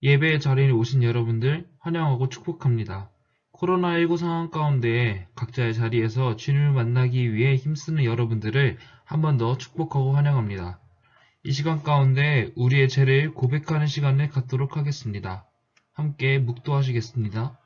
예배의 자리에 오신 여러분들 환영하고 축복합니다. 코로나19 상황 가운데 각자의 자리에서 주님을 만나기 위해 힘쓰는 여러분들을 한 번 더 축복하고 환영합니다. 이 시간 가운데 우리의 죄를 고백하는 시간을 갖도록 하겠습니다. 함께 묵도하시겠습니다.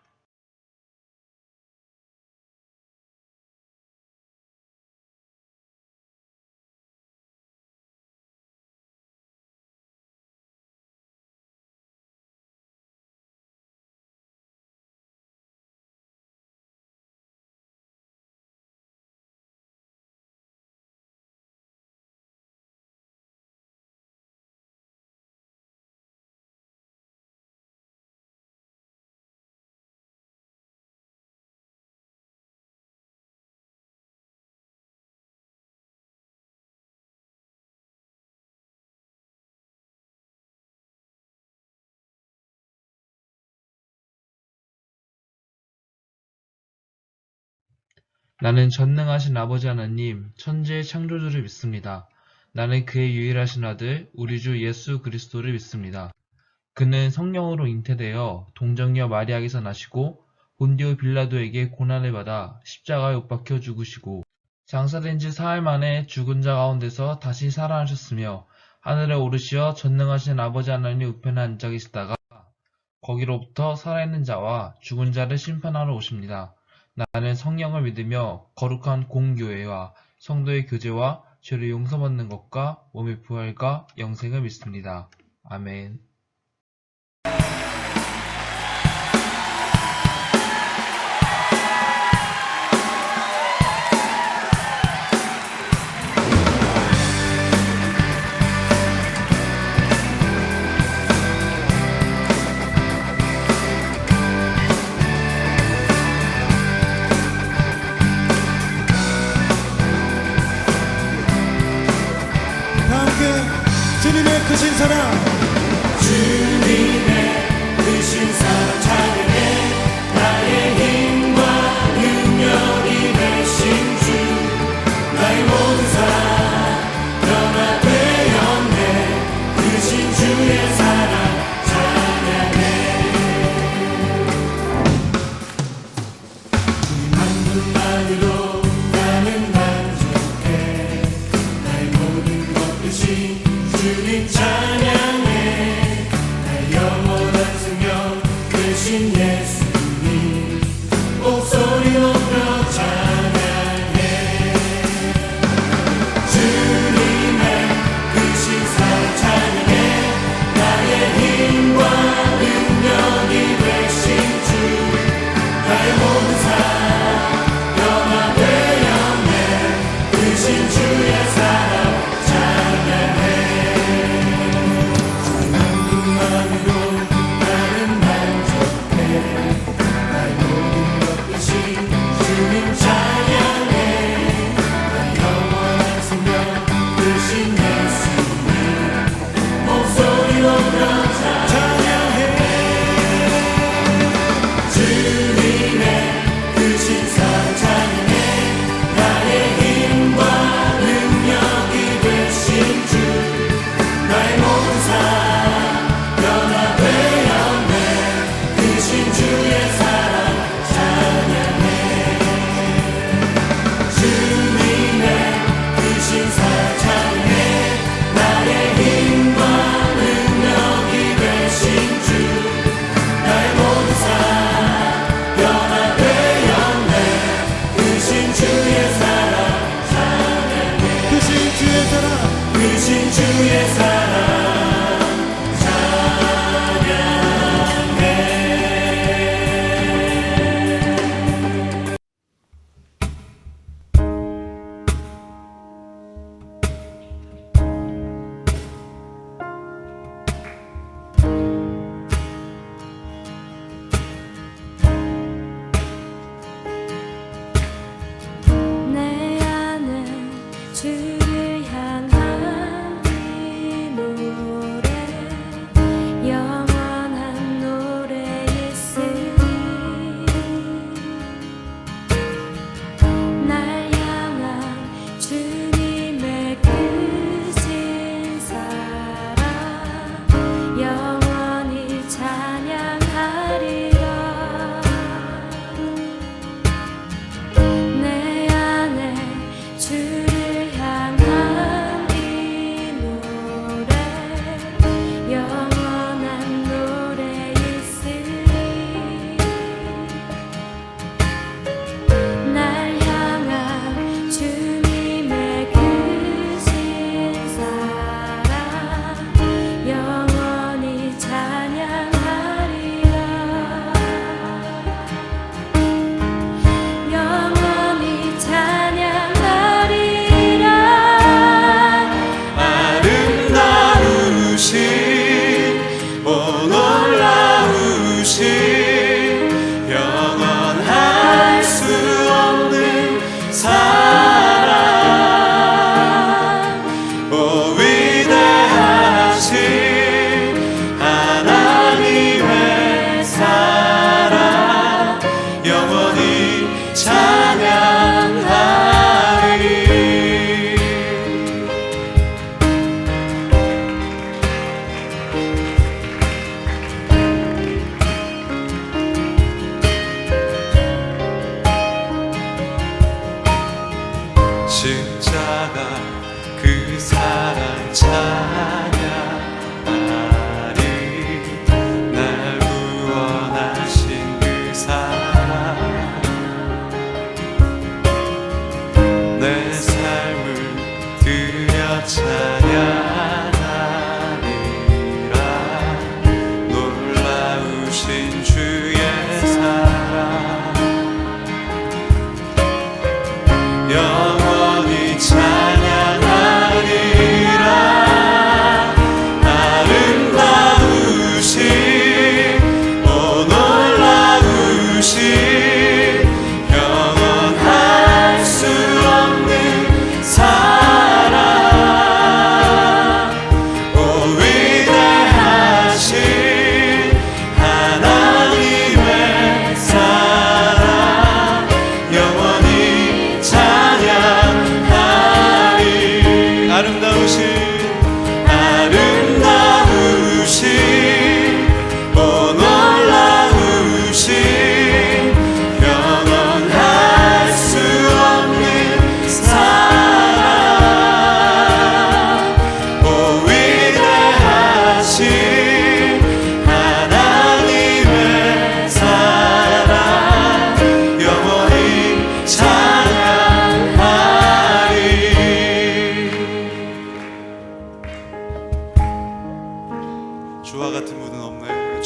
나는 전능하신 아버지 하나님, 천지의 창조주를 믿습니다. 나는 그의 유일하신 아들, 우리 주 예수 그리스도를 믿습니다. 그는 성령으로 잉태되어 동정녀 마리아에게서 나시고 본디오 빌라도에게 고난을 받아 십자가에 못 박혀 죽으시고 장사된 지 사흘 만에 죽은 자 가운데서 다시 살아나셨으며 하늘에 오르시어 전능하신 아버지 하나님 우편에 앉아 계시다가 거기로부터 살아있는 자와 죽은 자를 심판하러 오십니다. 나는 성령을 믿으며 거룩한 공교회와 성도의 교제와 죄를 용서받는 것과 몸의 부활과 영생을 믿습니다. 아멘. 다 함께 주님의 크신 사랑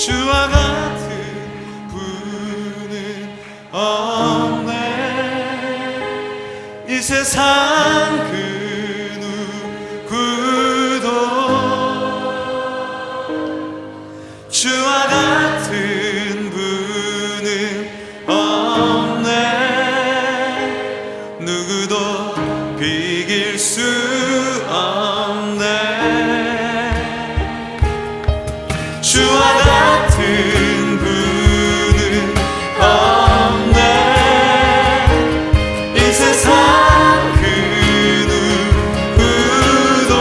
주와 같은 분은 없네. 이 세상 그 누구도 주와 같은 분은 없네. 누구도 비길 수 없네. 주와 같은 분은 없네. 이 세상 그 누구도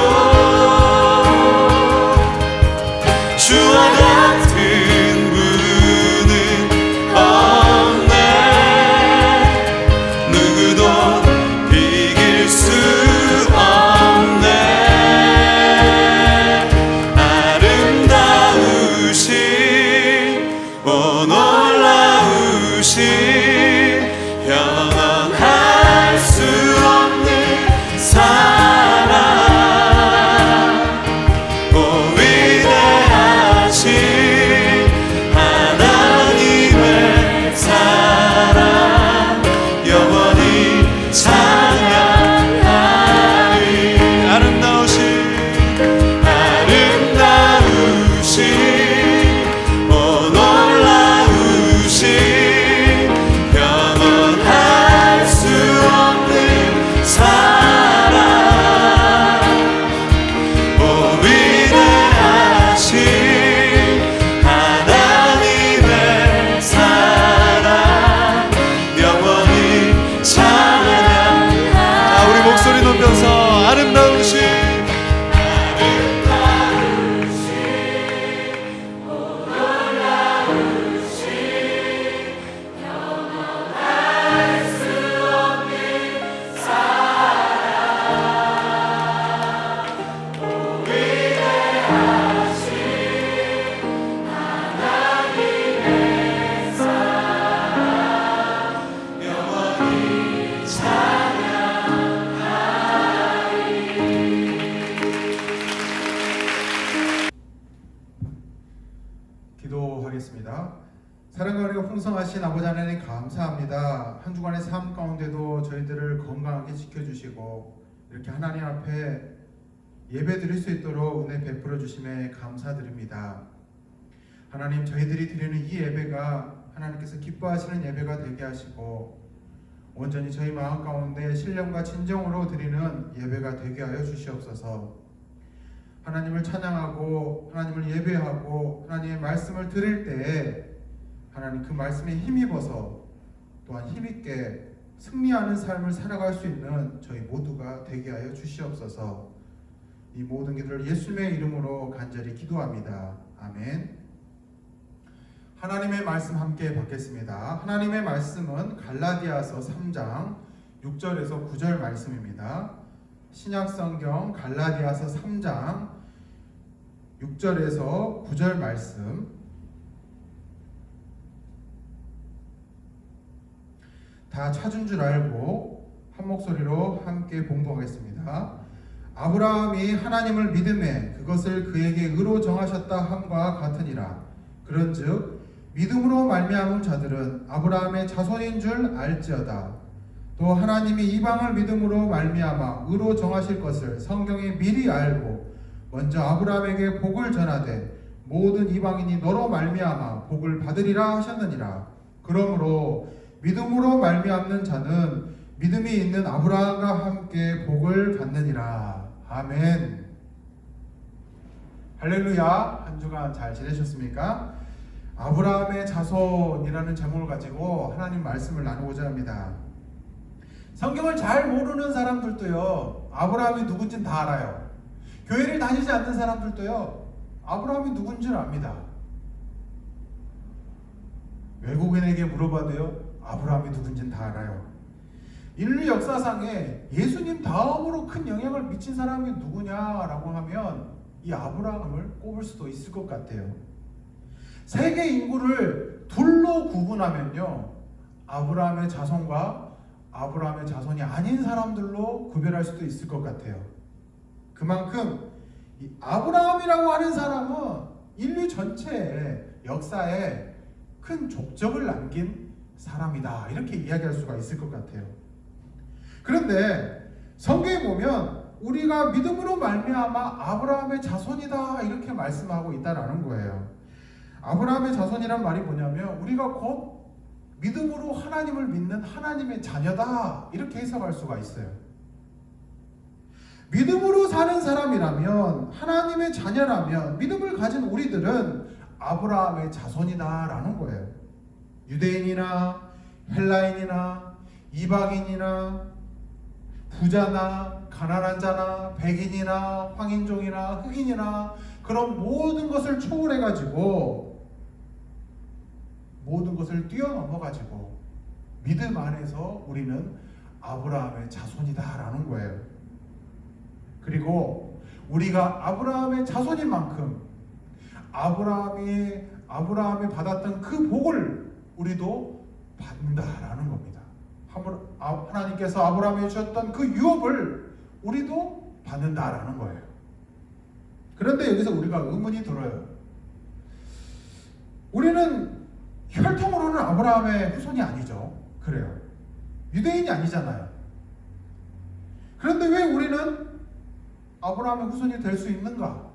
주와 같은 분은 없네. 누구도 비길 수 없네. 아름다우신 오 놀라우신 영원할 수 없는 사랑 오 위대하신 하나님의 사랑 영원히 찬양하리. 아름다우신 오 놀라우신 영원할 수 없는 사랑 오 위대하신 하나님의 사랑 영원히 찬양하리. 우리 목소리 높여서 아름다우신 기도하겠습니다. 사랑과 은혜가 풍성하신 아버지 하나님 감사합니다. 한 주간의 삶 가운데도 저희들을 건강하게 지켜주시고 이렇게 하나님 앞에 예배 드릴 수 있도록 은혜 베풀어 주심에 감사드립니다. 하나님, 저희들이 드리는 이 예배가 하나님께서 기뻐하시는 예배가 되게 하시고 온전히 저희 마음 가운데 신령과 진정으로 드리는 예배가 되게 하여 주시옵소서. 하나님을 찬양하고 하나님을 예배하고 하나님의 말씀을 들을 때에 하나님 그 말씀에 힘입어서 또한 힘있게 승리하는 삶을 살아갈 수 있는 저희 모두가 되게 하여 주시옵소서. 이 모든 기도를 예수님의 이름으로 간절히 기도합니다. 아멘. 하나님의 말씀 함께 받겠습니다. 하나님의 말씀은 갈라디아서 3장 6절에서 9절 말씀입니다. 신약성경 갈라디아서 3장 6절에서 9절 말씀, 다 찾은 줄 알고 한 목소리로 함께 봉독하겠습니다. 아브라함이 하나님을 믿음에 그것을 그에게 의로 정하셨다 함과 같으니라. 그런즉 믿음으로 말미암은 자들은 아브라함의 자손인 줄 알지어다. 또 하나님이 이방을 믿음으로 말미암아 의로 정하실 것을 성경에 미리 알고 먼저 아브라함에게 복을 전하되 모든 이방인이 너로 말미암아 복을 받으리라 하셨느니라. 그러므로 믿음으로 말미암는 자는 믿음이 있는 아브라함과 함께 복을 받느니라. 아멘. 할렐루야. 한 주간 잘 지내셨습니까? 아브라함의 자손이라는 제목을 가지고 하나님 말씀을 나누고자 합니다. 성경을 잘 모르는 사람들도요, 아브라함이 누군지는 다 알아요. 교회를 다니지 않는 사람들도요, 아브라함이 누군지를 압니다. 외국인에게 물어봐도요, 아브라함이 누군지는 다 알아요. 인류 역사상에 예수님 다음으로 큰 영향을 미친 사람이 누구냐라고 하면 이 아브라함을 꼽을 수도 있을 것 같아요. 세계 인구를 둘로 구분하면요, 아브라함의 자손과 아브라함의 자손이 아닌 사람들로 구별할 수도 있을 것 같아요. 그만큼 이 아브라함이라고 하는 사람은 인류 전체의 역사에 큰 족적을 남긴 사람이다. 이렇게 이야기할 수가 있을 것 같아요. 그런데 성경에 보면 우리가 믿음으로 말미암아 아브라함의 자손이다 이렇게 말씀하고 있다라는 거예요. 아브라함의 자손이란 말이 뭐냐면 우리가 곧 믿음으로 하나님을 믿는 하나님의 자녀다 이렇게 해석할 수가 있어요. 믿음으로 사는 사람이라면 하나님의 자녀라면 믿음을 가진 우리들은 아브라함의 자손이다라는 거예요. 유대인이나 헬라인이나 이방인이나 부자나 가난한 자나 백인이나 황인종이나 흑인이나 그런 모든 것을 초월해가지고 모든 것을 뛰어넘어가지고 믿음 안에서 우리는 아브라함의 자손이다라는 거예요. 그리고 우리가 아브라함의 자손인 만큼 아브라함이 받았던 그 복을 우리도 받는다라는 겁니다. 하나님께서 아브라함에게 주셨던 그 유업을 우리도 받는다라는 거예요. 그런데 여기서 우리가 의문이 들어요. 우리는 혈통으로는 아브라함의 후손이 아니죠. 그래요. 유대인이 아니잖아요. 그런데 왜 우리는 아브라함의 후손이 될 수 있는가?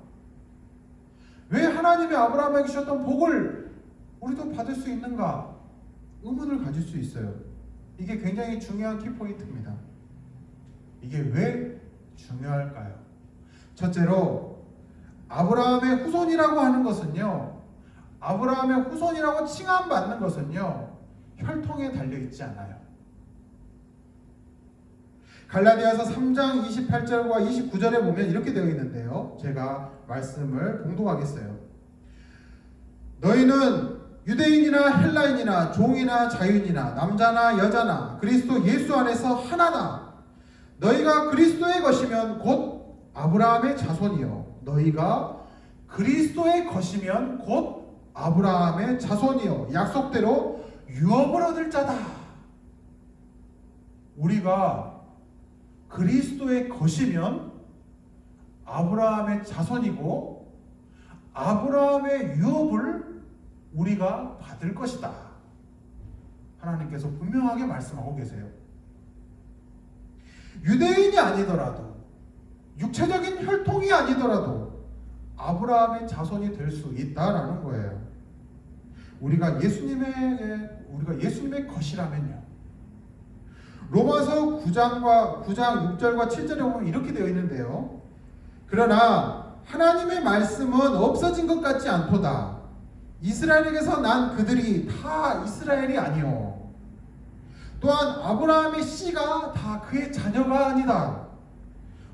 왜 하나님이 아브라함에게 주셨던 복을 우리도 받을 수 있는가? 의문을 가질 수 있어요. 이게 굉장히 중요한 키포인트입니다. 이게 왜 중요할까요? 첫째로 아브라함의 후손이라고 하는 것은요, 아브라함의 후손이라고 칭함받는 것은요, 혈통에 달려있지 않아요. 갈라디아서 3장 28절과 29절에 보면 이렇게 되어 있는데요. 제가 말씀을 봉독하겠어요. 너희는 유대인이나 헬라인이나 종이나 자유인이나 남자나 여자나 그리스도 예수 안에서 하나다. 너희가 그리스도의 것이면 곧 아브라함의 자손이요. 너희가 그리스도의 것이면 곧 아브라함의 자손이요. 약속대로 유업을 얻을 자다. 우리가 그리스도의 것이면 아브라함의 자손이고 아브라함의 유업을 우리가 받을 것이다. 하나님께서 분명하게 말씀하고 계세요. 유대인이 아니더라도 육체적인 혈통이 아니더라도 아브라함의 자손이 될 수 있다라는 거예요. 우리가 예수님의 것이라면요. 로마서 9장 6절과 7절에 보면 이렇게 되어 있는데요. 그러나 하나님의 말씀은 없어진 것 같지 않도다. 이스라엘에게서 난 그들이 다 이스라엘이 아니요. 또한 아브라함의 씨가 다 그의 자녀가 아니다.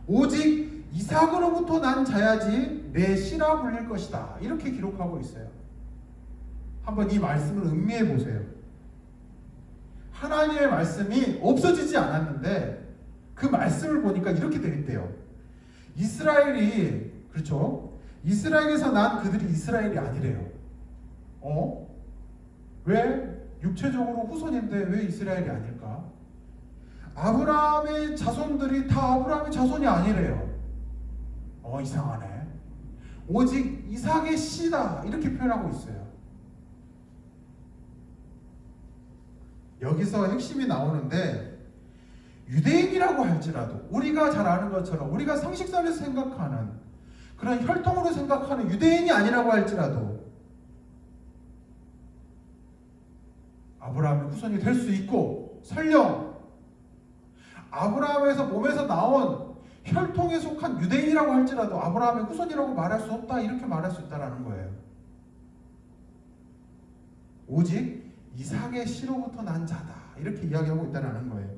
오직 이삭으로부터 난 자야지 내 씨라 불릴 것이다. 이렇게 기록하고 있어요. 한번 이 말씀을 음미해 보세요. 하나님의 말씀이 없어지지 않았는데 그 말씀을 보니까 이렇게 되어 있대요. 이스라엘이, 그렇죠? 이스라엘에서 난 그들이 이스라엘이 아니래요. 왜? 육체적으로 후손인데 왜 이스라엘이 아닐까? 아브라함의 자손들이 다 아브라함의 자손이 아니래요. 이상하네. 오직 이삭의 씨다. 이렇게 표현하고 있어요. 여기서 핵심이 나오는데 유대인이라고 할지라도 우리가 잘 아는 것처럼 우리가 상식선에서 생각하는 그런 혈통으로 생각하는 유대인이 아니라고 할지라도 아브라함의 후손이 될 수 있고 설령 아브라함에서 몸에서 나온 혈통에 속한 유대인이라고 할지라도 아브라함의 후손이라고 말할 수 없다. 이렇게 말할 수 있다는 거예요. 오직 이삭의 씨로부터 난 자다. 이렇게 이야기하고 있다는 거예요.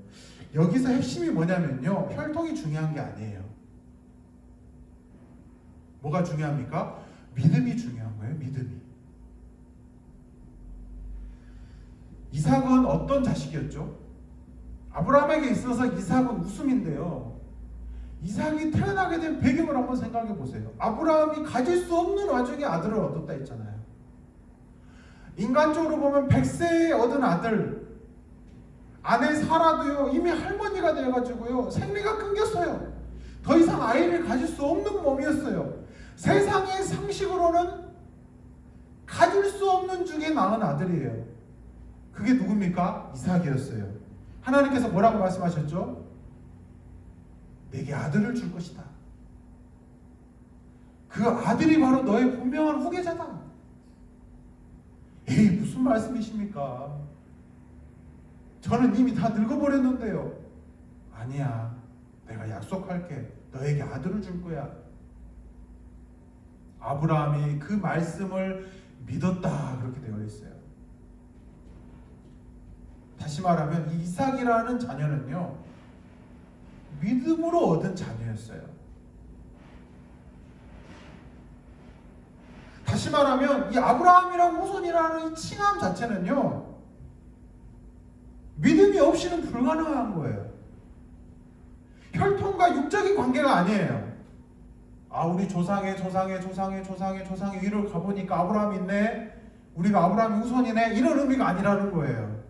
여기서 핵심이 뭐냐면요. 혈통이 중요한 게 아니에요. 뭐가 중요합니까? 믿음이 중요한 거예요. 믿음이. 이삭은 어떤 자식이었죠? 아브라함에게 있어서 이삭은 웃음인데요. 이삭이 태어나게 된 배경을 한번 생각해 보세요. 아브라함이 가질 수 없는 와중에 아들을 얻었다 했잖아요. 인간적으로 보면 100세에 얻은 아들, 아내 사라도요 이미 할머니가 되어가지고요 생리가 끊겼어요. 더 이상 아이를 가질 수 없는 몸이었어요. 세상의 상식으로는 가질 수 없는 중에 낳은 아들이에요. 그게 누굽니까? 이삭이었어요. 하나님께서 뭐라고 말씀하셨죠? 내게 아들을 줄 것이다. 그 아들이 바로 너의 분명한 후계자다. 에이, 무슨 말씀이십니까? 저는 이미 다 늙어버렸는데요. 아니야, 내가 약속할게. 너에게 아들을 줄 거야. 아브라함이 그 말씀을 믿었다, 그렇게 되어 있어요. 다시 말하면 이 이삭이라는 자녀는요, 믿음으로 얻은 자녀였어요. 다시 말하면 이 아브라함이라고 후손이라는 이 칭함 자체는요, 믿음이 없이는 불가능한 거예요. 혈통과 육적인 관계가 아니에요. 아, 우리 조상의 위로 가보니까 아브라함이 있네, 우리가 아브라함의 후손이네, 이런 의미가 아니라는 거예요.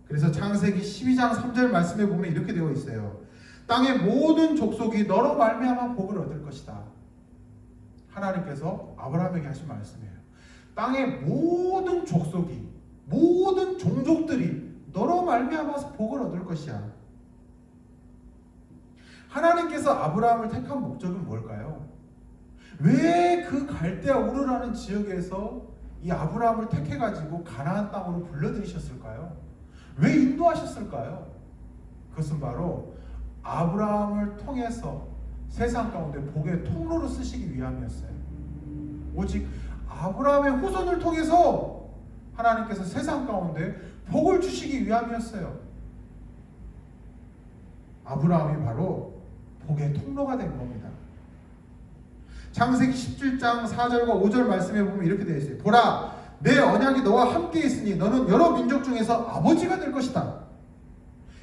그래서 창세기 12장 3절 말씀에 보면 이렇게 되어 있어요. 땅의 모든 족속이 너로 말미암아 복을 얻을 것이다. 하나님께서 아브라함에게 하신 말씀이에요. 땅의 모든 족속이, 모든 종족들이 너로 말미암아서 복을 얻을 것이야. 하나님께서 아브라함을 택한 목적은 뭘까요? 왜 그 갈대아 우르라는 지역에서 이 아브라함을 택해가지고 가나안 땅으로 불러들이셨을까요? 왜 인도하셨을까요? 그것은 바로 아브라함을 통해서 세상 가운데 복의 통로로 쓰시기 위함이었어요. 오직 아브라함의 후손을 통해서 하나님께서 세상 가운데 복을 주시기 위함이었어요. 아브라함이 바로 복의 통로가 된 겁니다. 창세기 17장 4절과 5절 말씀에 보면 이렇게 되어 있어요. 보라, 내 언약이 너와 함께 있으니 너는 여러 민족 중에서 아버지가 될 것이다.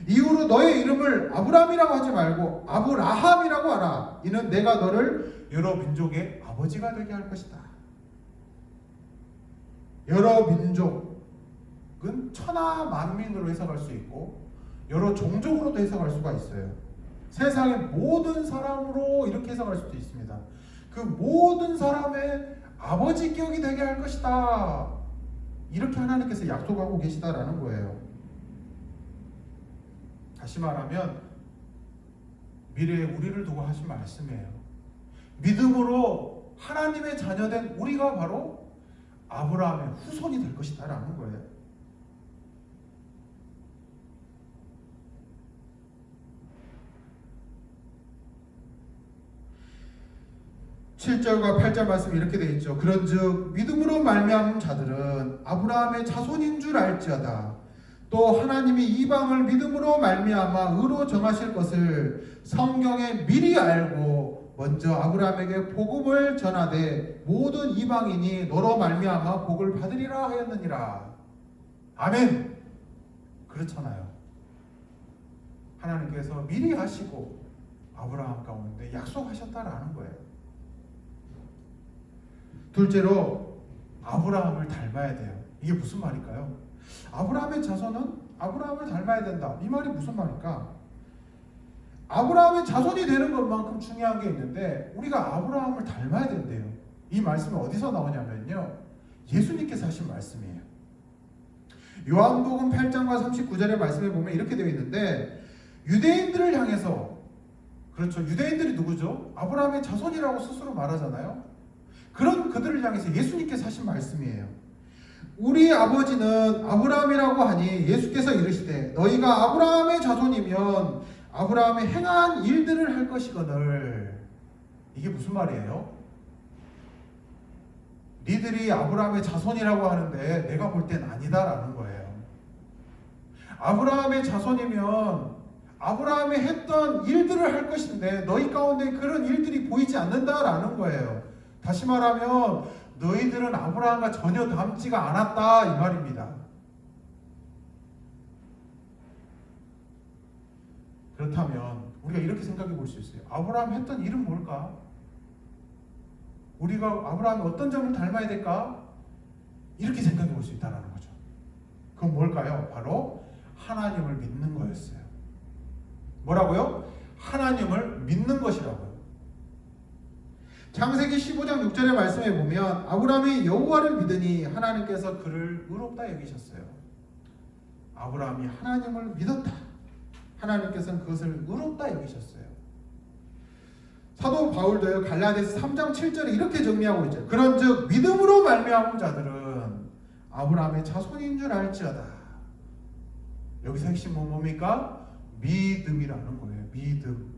이후로 너의 이름을 아브라함이라고 하지 말고 아브라함이라고 하라. 이는 내가 너를 여러 민족의 아버지가 되게 할 것이다. 여러 민족은 천하 만민으로 해석할 수 있고 여러 종족으로도 해석할 수가 있어요. 세상의 모든 사람으로 이렇게 해석할 수도 있습니다. 그 모든 사람의 아버지 기억이 되게 할 것이다. 이렇게 하나님께서 약속하고 계시다라는 거예요. 다시 말하면 미래에 우리를 두고 하신 말씀이에요. 믿음으로 하나님의 자녀된 우리가 바로 아브라함의 후손이 될 것이다 라는 거예요. (7절과 8절) 말씀이 이렇게 되어 있죠. 그런즉 믿음으로 말미암은 자들은 아브라함의 자손인 줄 알지어다. 또 하나님이 이방을 믿음으로 말미암아 의로 정하실 것을 성경에 미리 알고 먼저 아브라함에게 복음을 전하되 모든 이방인이 너로 말미암아 복을 받으리라 하였느니라. 아멘. 그렇잖아요. 하나님께서 미리 하시고 아브라함 가운데 약속하셨다라는 거예요. 둘째로 아브라함을 닮아야 돼요. 이게 무슨 말일까요? 아브라함의 자손은 아브라함을 닮아야 된다. 이 말이 무슨 말일까? 아브라함의 자손이 되는 것만큼 중요한 게 있는데 우리가 아브라함을 닮아야 된대요. 이 말씀이 어디서 나오냐면요, 예수님께서 하신 말씀이에요. 요한복음 8장과 39절의 말씀에 보면 이렇게 되어 있는데, 유대인들을 향해서, 그렇죠, 유대인들이 누구죠? 아브라함의 자손이라고 스스로 말하잖아요. 그런 그들을 향해서 예수님께서 하신 말씀이에요. 우리 아버지는 아브라함이라고 하니 예수께서 이르시되 너희가 아브라함의 자손이면 아브라함이 행한 일들을 할 것이거늘. 이게 무슨 말이에요? 니들이 아브라함의 자손이라고 하는데 내가 볼 땐 아니다라는 거예요. 아브라함의 자손이면 아브라함이 했던 일들을 할 것인데 너희 가운데 그런 일들이 보이지 않는다라는 거예요. 다시 말하면 너희들은 아브라함과 전혀 닮지가 않았다 이 말입니다. 그렇다면 우리가 이렇게 생각해 볼 수 있어요. 아브라함 했던 일은 뭘까? 우리가 아브라함이 어떤 점을 닮아야 될까? 이렇게 생각해 볼 수 있다는 거죠. 그건 뭘까요? 바로 하나님을 믿는 거였어요. 뭐라고요? 하나님을 믿는 것이라고요. 창세기 15장 6절의 말씀에 보면 아브라함이 여호와를 믿으니 하나님께서 그를 의롭다 여기셨어요. 아브라함이 하나님을 믿었다. 하나님께서는 그것을 의롭다 여기셨어요. 사도 바울도요, 갈라디아서 3장 7절에 이렇게 정리하고 있죠. 그런즉 믿음으로 말미암은 자들은 아브라함의 자손인 줄 알지어다. 여기서 핵심은 뭡니까? 믿음이라는 거예요. 믿음.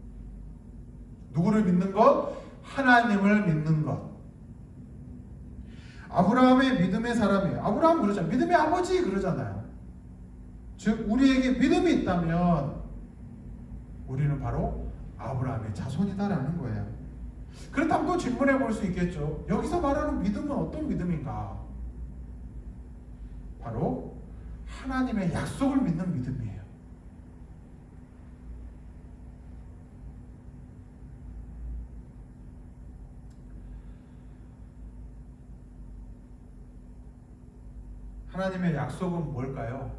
누구를 믿는 것? 하나님을 믿는 것. 아브라함의 믿음의 사람이에요. 아브라함 그러잖아요. 믿음의 아버지 그러잖아요. 즉 우리에게 믿음이 있다면 우리는 바로 아브라함의 자손이다라는 거예요. 그렇다면 또 질문해 볼 수 있겠죠. 여기서 말하는 믿음은 어떤 믿음인가? 바로 하나님의 약속을 믿는 믿음이에요. 하나님의 약속은 뭘까요?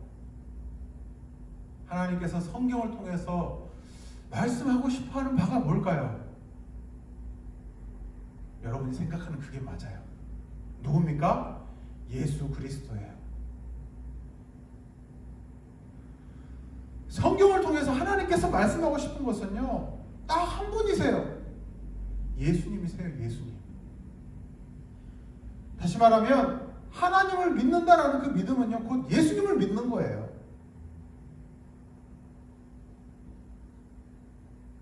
하나님께서 성경을 통해서 말씀하고 싶어하는 바가 뭘까요? 여러분이 생각하는 그게 맞아요. 누굽니까? 예수 그리스도예요. 성경을 통해서 하나님께서 말씀하고 싶은 것은요, 딱 한 분이세요. 예수님이세요. 예수님. 다시 말하면 하나님을 믿는다라는 그 믿음은요, 곧 예수님을 믿는 거예요.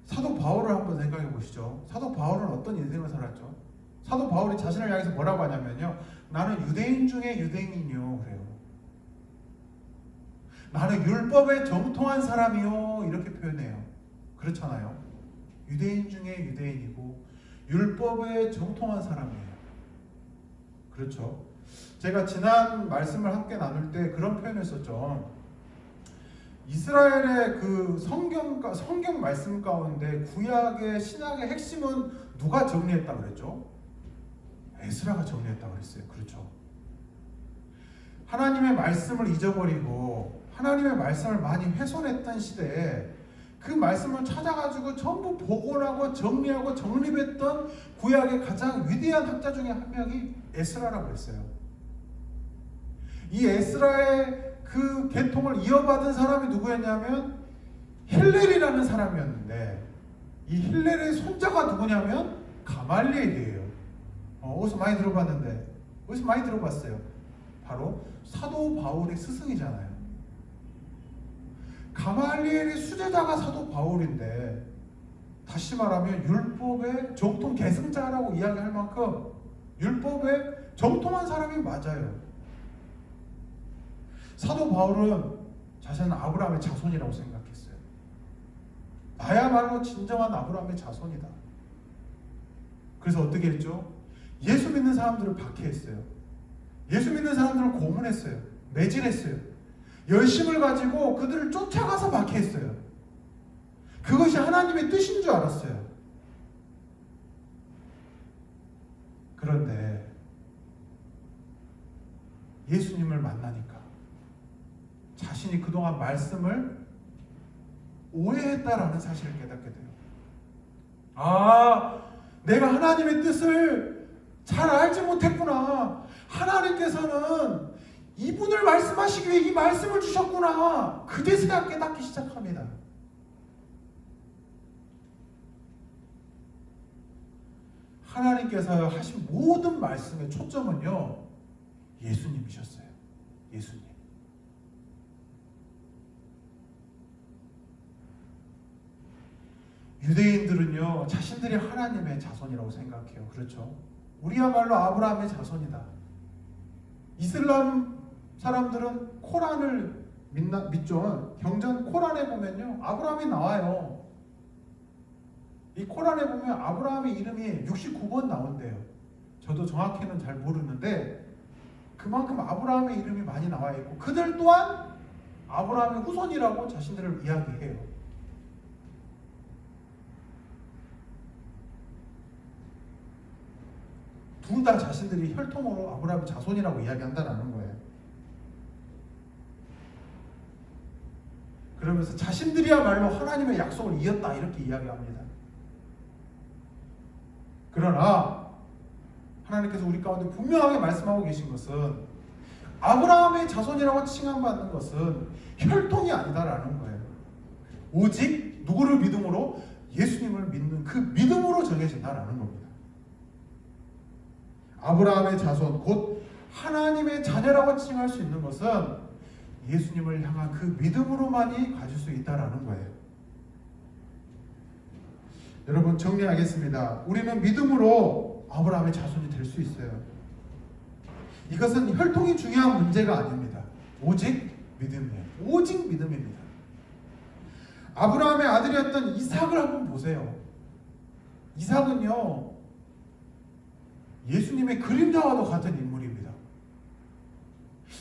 사도 바울을 한번 생각해 보시죠. 사도 바울은 어떤 인생을 살았죠? 사도 바울이 자신을 향해서 뭐라고 하냐면요, 나는 유대인 중에 유대인이요 그래요. 나는 율법에 정통한 사람이요 이렇게 표현해요. 그렇잖아요. 유대인 중에 유대인이고 율법에 정통한 사람이에요. 그렇죠. 제가 지난 말씀을 함께 나눌 때 그런 표현을 썼죠. 이스라엘의 그 성경 말씀 가운데 구약의 신약의 핵심은 누가 정리했다 그랬죠? 에스라가 정리했다 그랬어요. 그렇죠. 하나님의 말씀을 잊어버리고 하나님의 말씀을 많이 훼손했던 시대에 그 말씀을 찾아가지고 전부 복원하고 정리하고 정립했던 구약의 가장 위대한 학자 중에 한 명이 에스라라고 했어요. 이 에스라의 그 계통을 이어받은 사람이 누구였냐면 힐렐이라는 사람이었는데, 이 힐렐의 손자가 누구냐면 가말리엘이에요. 어디서 많이 들어봤는데, 어디서 많이 들어봤어요? 바로 사도 바울의 스승이잖아요. 가말리엘의 수제자가 사도 바울인데, 다시 말하면 율법의 정통 계승자라고 이야기할 만큼 율법에 정통한 사람이 맞아요. 사도 바울은 자신은 아브라함의 자손이라고 생각했어요. 나야말로 진정한 아브라함의 자손이다. 그래서 어떻게 했죠? 예수 믿는 사람들을 박해했어요. 예수 믿는 사람들을 고문했어요. 매질했어요. 열심을 가지고 그들을 쫓아가서 박해했어요. 그것이 하나님의 뜻인 줄 알았어요. 그런데 예수님을 만나니까 자신이 그동안 말씀을 오해했다라는 사실을 깨닫게 돼요. 아, 내가 하나님의 뜻을 잘 알지 못했구나. 하나님께서는 이분을 말씀하시기 위해 이 말씀을 주셨구나. 그제서야 깨닫기 시작합니다. 하나님께서 하신 모든 말씀의 초점은요, 예수님이셨어요. 예수님. 유대인들은요, 자신들이 하나님의 자손이라고 생각해요. 그렇죠? 우리야말로 아브라함의 자손이다. 이슬람 사람들은 코란을 믿죠. 경전 코란에 보면요, 아브라함이 나와요. 이 코란에 보면 아브라함의 이름이 69번 나온대요. 저도 정확히는 잘 모르는데 그만큼 아브라함의 이름이 많이 나와 있고, 그들 또한 아브라함의 후손이라고 자신들을 이야기해요. 둘 다 자신들이 혈통으로 아브라함의 자손이라고 이야기한다는 거예요. 그러면서 자신들이야말로 하나님의 약속을 이었다 이렇게 이야기합니다. 그러나 하나님께서 우리 가운데 분명하게 말씀하고 계신 것은 아브라함의 자손이라고 칭함받는 것은 혈통이 아니다라는 거예요. 오직 누구를 믿음으로? 예수님을 믿는 그 믿음으로 정해진다라는 겁니다. 아브라함의 자손 곧 하나님의 자녀라고 칭할 수 있는 것은 예수님을 향한 그 믿음으로만이 가질 수 있다라는 거예요. 여러분 정리하겠습니다. 우리는 믿음으로 아브라함의 자손이 될 수 있어요. 이것은 혈통이 중요한 문제가 아닙니다. 오직 믿음이에요. 오직 믿음입니다. 아브라함의 아들이었던 이삭을 한번 보세요. 이삭은요 예수님의 그림자와도 같은 인물입니다.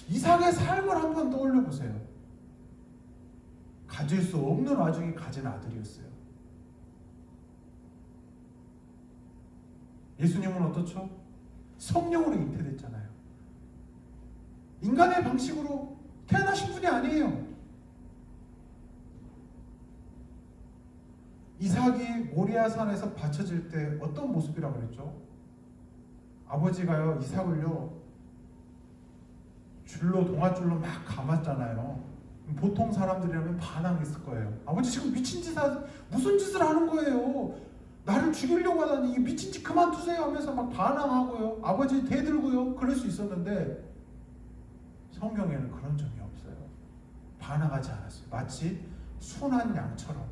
이삭의 삶을 한번 떠올려 보세요. 가질 수 없는 와중에 가진 아들이었어요. 예수님은 어떻죠? 성령으로 잉태됐잖아요. 인간의 방식으로 태어나신 분이 아니에요. 이삭이 모리아산에서 바쳐질 때 어떤 모습이라고 그랬죠? 아버지가요 이삭을요 줄로 동아줄로 막 감았잖아요. 보통 사람들이라면 반항했을 거예요. 아버지 지금 미친 짓 무슨 짓을 하는 거예요? 나를 죽이려고 하다니 이 미친 짓 그만두세요 하면서 막 반항하고요. 아버지 대들고요. 그럴 수 있었는데 성경에는 그런 적이 없어요. 반항하지 않았어요. 마치 순한 양처럼.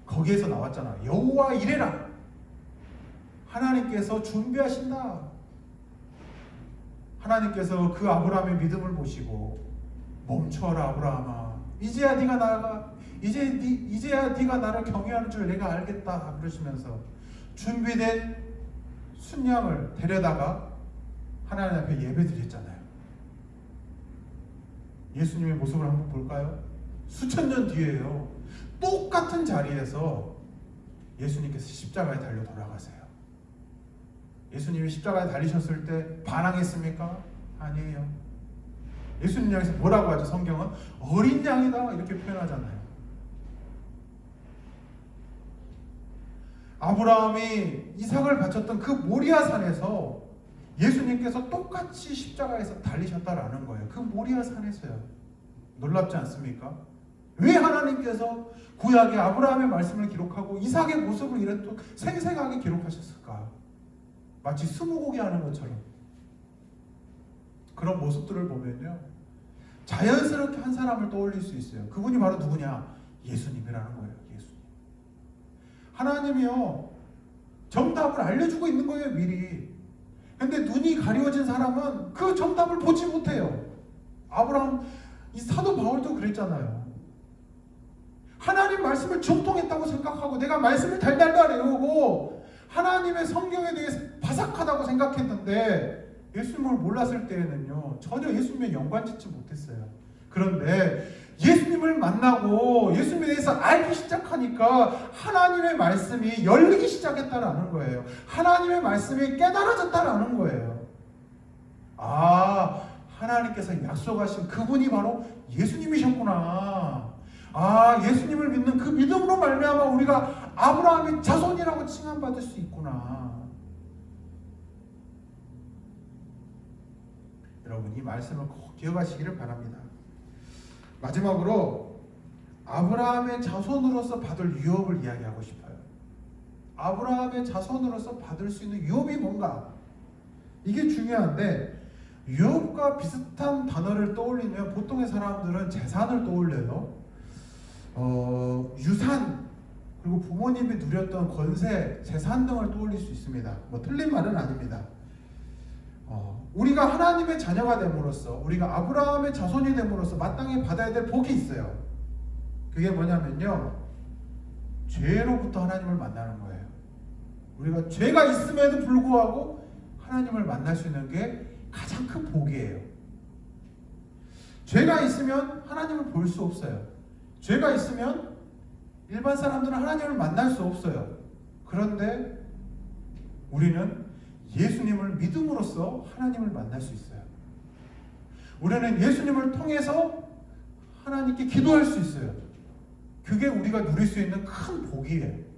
거기에서 나왔잖아. 여호와 이래라. 하나님께서 준비하신다. 하나님께서 그 아브라함의 믿음을 보시고 멈춰라 아브라함아. 이제야 네가 나가. 이제야 네가 나를 경외하는 줄 내가 알겠다. 그러시면서 준비된 순양을 데려다가 하나님 앞에 예배드렸잖아요. 예수님의 모습을 한번 볼까요? 수천 년 뒤에요. 똑같은 자리에서 예수님께서 십자가에 달려 돌아가세요. 예수님이 십자가에 달리셨을 때 반항했습니까? 아니에요. 예수님 향해서 뭐라고 하죠? 성경은 어린 양이다 이렇게 표현하잖아요. 아브라함이 이삭을 바쳤던 그 모리아산에서 예수님께서 똑같이 십자가에서 달리셨다라는 거예요. 그 모리아산에서요. 놀랍지 않습니까? 왜 하나님께서 구약의 아브라함의 말씀을 기록하고 이삭의 모습을 이렇게 생생하게 기록하셨을까? 마치 스무고개 하는 것처럼 그런 모습들을 보면요 자연스럽게 한 사람을 떠올릴 수 있어요. 그분이 바로 누구냐? 예수님이라는 거예요. 예수님. 하나님이요 정답을 알려주고 있는 거예요. 미리. 근데 눈이 가려진 사람은 그 정답을 보지 못해요. 아브라함, 이 사도 바울도 그랬잖아요. 하나님 말씀을 정통했다고 생각하고 내가 말씀을 달달달 외우고 하나님의 성경에 대해서 바삭하다고 생각했는데 예수님을 몰랐을 때에는요 전혀 예수님의 연관짓지 못했어요. 그런데 예수님을 만나고 예수님에 대해서 알기 시작하니까 하나님의 말씀이 열리기 시작했다라는 거예요. 하나님의 말씀이 깨달아졌다라는 거예요. 아, 하나님께서 약속하신 그분이 바로 예수님이셨구나. 아, 예수님을 믿는 그 믿음으로 말미암아 우리가 아브라함의 자손이라고 칭함받을 수 있구나. 여러분 이 말씀을 꼭 기억하시기를 바랍니다. 마지막으로 아브라함의 자손으로서 받을 유업을 이야기하고 싶어요. 아브라함의 자손으로서 받을 수 있는 유업이 뭔가? 이게 중요한데 유업과 비슷한 단어를 떠올리면 보통의 사람들은 재산을 떠올려요. 유산 그리고 부모님이 누렸던 권세, 재산 등을 떠올릴 수 있습니다. 뭐 틀린 말은 아닙니다. 우리가 하나님의 자녀가 됨으로써 우리가 아브라함의 자손이 됨으로써 마땅히 받아야 될 복이 있어요. 그게 뭐냐면요 죄로부터 하나님을 만나는 거예요. 우리가 죄가 있음에도 불구하고 하나님을 만날 수 있는 게 가장 큰 복이에요. 죄가 있으면 하나님을 볼 수 없어요. 죄가 있으면 일반 사람들은 하나님을 만날 수 없어요. 그런데 우리는 예수님을 믿음으로써 하나님을 만날 수 있어요. 우리는 예수님을 통해서 하나님께 기도할 수 있어요. 그게 우리가 누릴 수 있는 큰 복이에요.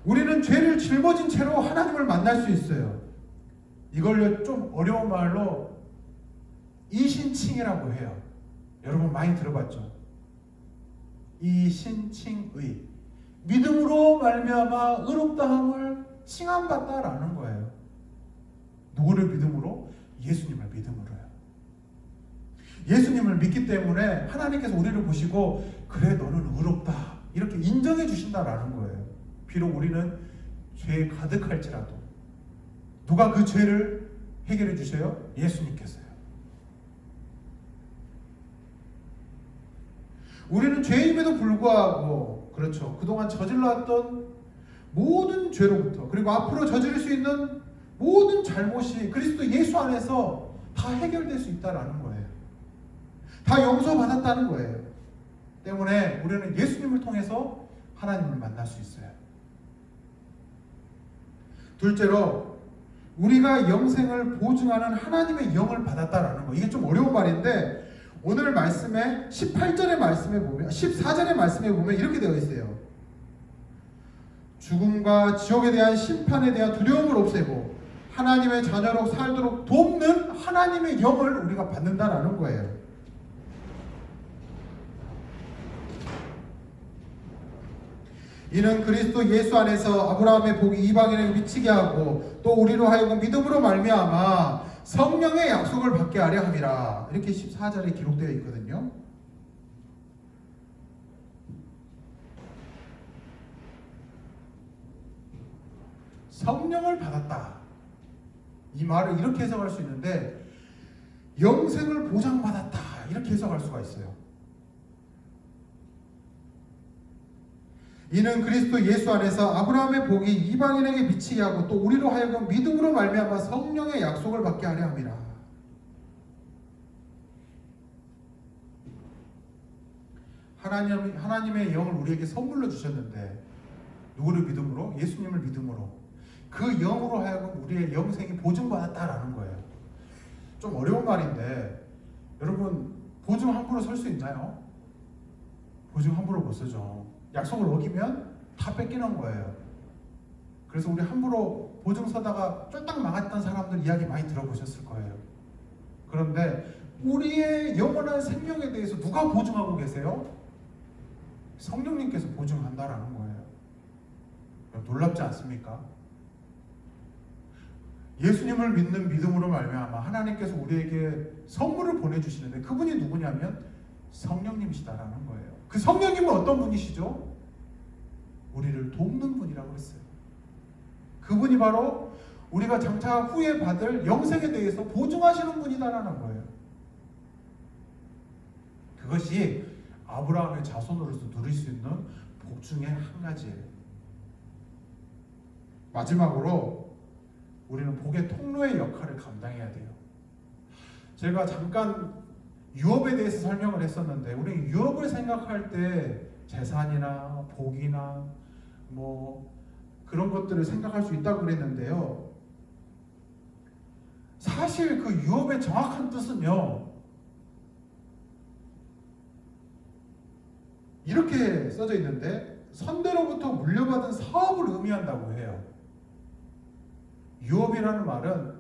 우리는 죄를 짊어진 채로 하나님을 만날 수 있어요. 이걸 좀 어려운 말로 이신칭이라고 해요. 여러분 많이 들어봤죠? 이신칭의, 믿음으로 말미암아 의롭다함을 칭함받다라는 거예요. 누구를 믿음으로? 예수님을 믿음으로요. 예수님을 믿기 때문에 하나님께서 우리를 보시고 그래 너는 의롭다 이렇게 인정해 주신다라는 거예요. 비록 우리는 죄에 가득할지라도 누가 그 죄를 해결해 주세요? 예수님께서요. 우리는 죄임에도 불구하고 그렇죠. 그동안 저질러왔던 모든 죄로부터 그리고 앞으로 저지를 수 있는 모든 잘못이 그리스도 예수 안에서 다 해결될 수 있다라는 거예요. 다 용서받았다는 거예요. 때문에 우리는 예수님을 통해서 하나님을 만날 수 있어요. 둘째로 우리가 영생을 보증하는 하나님의 영을 받았다라는 거. 이게 좀 어려운 말인데 오늘 말씀에 18절의 말씀에 보면 14절의 말씀에 보면 이렇게 되어 있어요. 죽음과 지옥에 대한 심판에 대한 두려움을 없애고 하나님의 자녀로 살도록 돕는 하나님의 영을 우리가 받는다라는 거예요. 이는 그리스도 예수 안에서 아브라함의 복이 이방인에게 미치게 하고 또 우리로 하여금 믿음으로 말미암아 성령의 약속을 받게 하려 함이라. 이렇게 14절에 기록되어 있거든요. 성령을 받았다. 이 말을 이렇게 해석할 수 있는데 영생을 보장받았다. 이렇게 해석할 수가 있어요. 이는 그리스도 예수 안에서 아브라함의 복이 이방인에게 미치게 하고 또 우리로 하여금 믿음으로 말미암아 성령의 약속을 받게 하려 함이라. 하나님의 영을 우리에게 선물로 주셨는데 누구를 믿음으로? 예수님을 믿음으로. 그 영으로 하여금 우리의 영생이 보증받았다라는 거예요. 좀 어려운 말인데 여러분 보증 함부로 설 수 있나요? 보증 함부로 못 서죠. 약속을 어기면 다 뺏기는 거예요. 그래서 우리 함부로 보증 서다가 쫄딱 망했던 사람들 이야기 많이 들어보셨을 거예요. 그런데 우리의 영원한 생명에 대해서 누가 보증하고 계세요? 성령님께서 보증한다라는 거예요. 놀랍지 않습니까? 예수님을 믿는 믿음으로 말미암아 하나님께서 우리에게 선물을 보내주시는데 그분이 누구냐면 성령님이시다라는 거예요. 그 성령님은 어떤 분이시죠? 우리를 돕는 분이라고 했어요. 그분이 바로 우리가 장차 후에 받을 영생에 대해서 보증하시는 분이다라는 거예요. 그것이 아브라함의 자손으로서 누릴 수 있는 복 중에 한 가지예요. 마지막으로 우리는 복의 통로의 역할을 감당해야 돼요. 제가 잠깐 유업에 대해서 설명을 했었는데 우리 유업을 생각할 때 재산이나 복이나 뭐 그런 것들을 생각할 수 있다고 그랬는데요. 사실 그 유업의 정확한 뜻은요. 이렇게 써져 있는데 선대로부터 물려받은 사업을 의미한다고 해요. 유업이라는 말은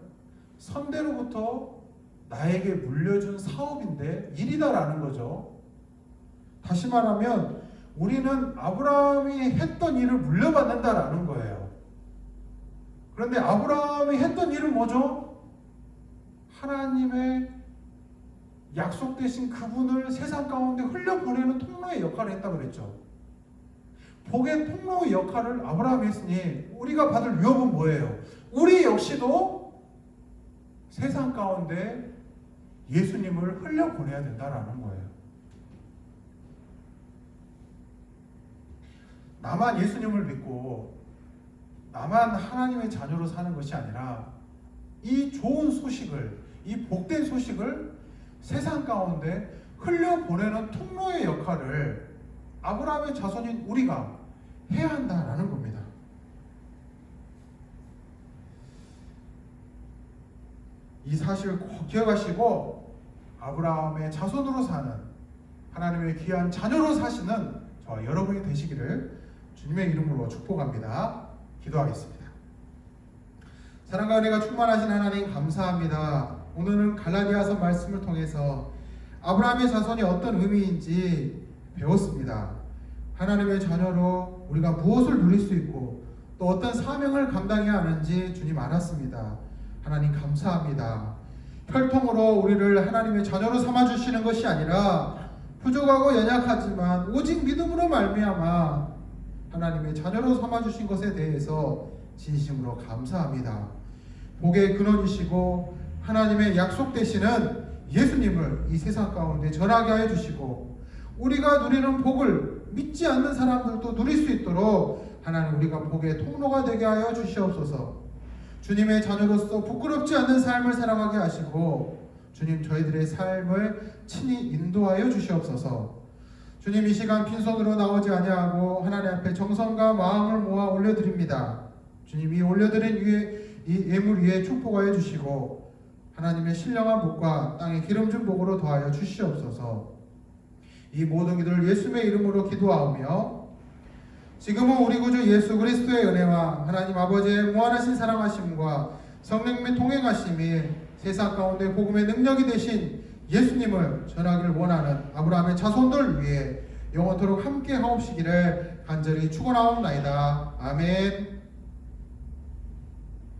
선대로부터 나에게 물려준 사업인데 일이다라는 거죠. 다시 말하면 우리는 아브라함이 했던 일을 물려받는다라는 거예요. 그런데 아브라함이 했던 일은 뭐죠? 하나님의 약속되신 그분을 세상 가운데 흘려보내는 통로의 역할을 했다고 그랬죠. 복의 통로의 역할을 아브라함이 했으니 우리가 받을 유업은 뭐예요? 우리 역시도 세상 가운데 예수님을 흘려보내야 된다라는 거예요. 나만 예수님을 믿고 나만 하나님의 자녀로 사는 것이 아니라 이 좋은 소식을, 이 복된 소식을 세상 가운데 흘려보내는 통로의 역할을 아브라함의 자손인 우리가 해야 한다라는 겁니다. 이 사실을 꼭 기억하시고 아브라함의 자손으로 사는 하나님의 귀한 자녀로 사시는 저와 여러분이 되시기를 주님의 이름으로 축복합니다. 기도하겠습니다. 사랑과 은혜가 충만하신 하나님 감사합니다. 오늘은 갈라디아서 말씀을 통해서 아브라함의 자손이 어떤 의미인지 배웠습니다. 하나님의 자녀로 우리가 무엇을 누릴 수 있고 또 어떤 사명을 감당해야 하는지 주님 알았습니다. 하나님 감사합니다. 혈통으로 우리를 하나님의 자녀로 삼아주시는 것이 아니라 부족하고 연약하지만 오직 믿음으로 말미암아 하나님의 자녀로 삼아주신 것에 대해서 진심으로 감사합니다. 복의 근원이시고 하나님의 약속 되시는 예수님을 이 세상 가운데 전하게 하여 주시고 우리가 누리는 복을 믿지 않는 사람들도 누릴 수 있도록 하나님 우리가 복의 통로가 되게 하여 주시옵소서. 주님의 자녀로서 부끄럽지 않는 삶을 살아가게 하시고 주님 저희들의 삶을 친히 인도하여 주시옵소서. 주님 이 시간 빈손으로 나오지 아니하고 하나님 앞에 정성과 마음을 모아 올려드립니다. 주님 이 올려드린 이 예물 위에 축복하여 주시고 하나님의 신령한 복과 땅의 기름진 복으로 더하여 주시옵소서. 이 모든 기도를 예수님의 이름으로 기도하오며 지금은 우리 구주 예수 그리스도의 은혜와 하나님 아버지의 무한하신 사랑하심과 성령님의 동행하심이 세상 가운데 복음의 능력이 되신 예수님을 전하기를 원하는 아브라함의 자손들 위해 영원토록 함께 하옵시기를 간절히 축원하옵나이다. 아멘.